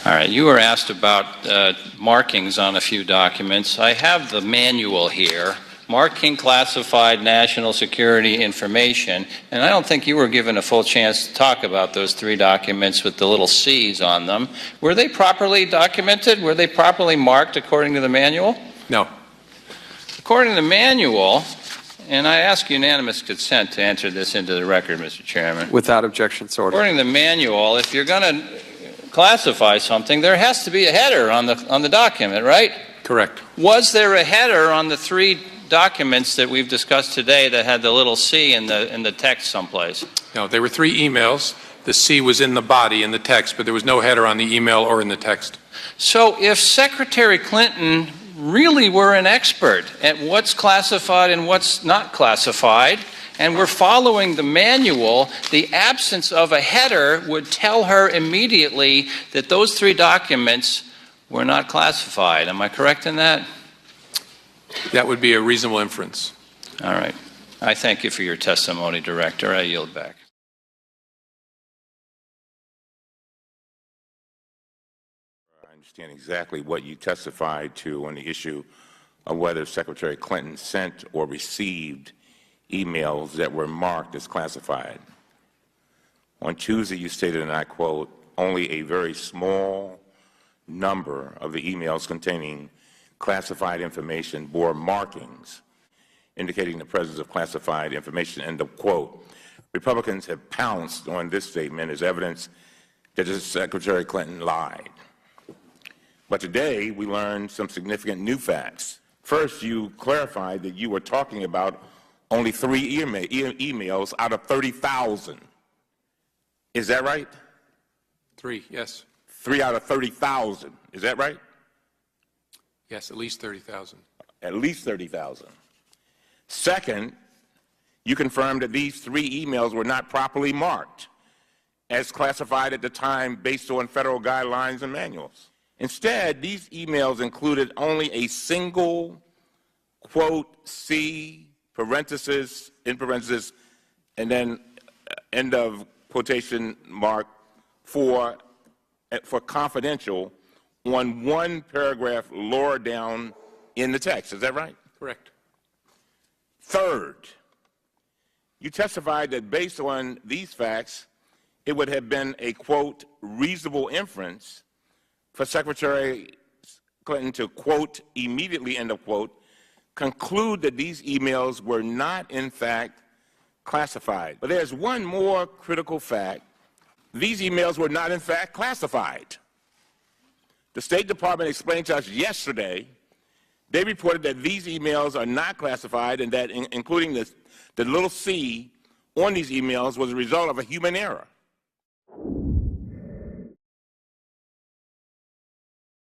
All right, you were asked about markings on a few documents. I have the manual here, marking classified national security information, and I don't think you were given a full chance to talk about those 3 documents with the little C's on them. Were they properly documented? Were they properly marked according to the manual? No. According to the manual, and I ask unanimous consent to enter this into the record, Mr. Chairman. Without objection, so ordered. According to the manual, if you're going to classify something, there has to be a header on the document, right? Correct. Was there a header on the 3 documents that we've discussed today that had the little C in the text someplace? No, there were 3 emails. The C was in the body in the text, but there was no header on the email or in the text. So if Secretary Clinton really were an expert at what's classified and what's not classified, and we're following the manual, the absence of a header would tell her immediately that those 3 documents were not classified. Am I correct in that? That would be a reasonable inference. All right. I thank you for your testimony, Director. I yield back. I understand exactly what you testified to on the issue of whether Secretary Clinton sent or received emails that were marked as classified. On Tuesday, you stated, and I quote, only a very small number of the emails containing classified information bore markings indicating the presence of classified information, end of quote. Republicans have pounced on this statement as evidence that Secretary Clinton lied. But today, we learned some significant new facts. First, you clarified that you were talking about only 3 emails out of 30,000. Is that right? 3, yes. 3 out of 30,000. Is that right? Yes, at least 30,000. At least 30,000. Second, you confirmed that these 3 emails were not properly marked as classified at the time based on federal guidelines and manuals. Instead, these emails included only a single, quote, C, parenthesis, in parenthesis, and then end of quotation mark for confidential on 1 paragraph lower down in the text. Is that right? Correct. Third, you testified that based on these facts, it would have been a, quote, reasonable inference for Secretary Clinton to, quote, immediately, end of quote, conclude that these emails were not, in fact, classified. But there's one more critical fact. These emails were not, in fact, classified. The State Department explained to us yesterday, they reported that these emails are not classified and that including the little C on these emails was a result of a human error.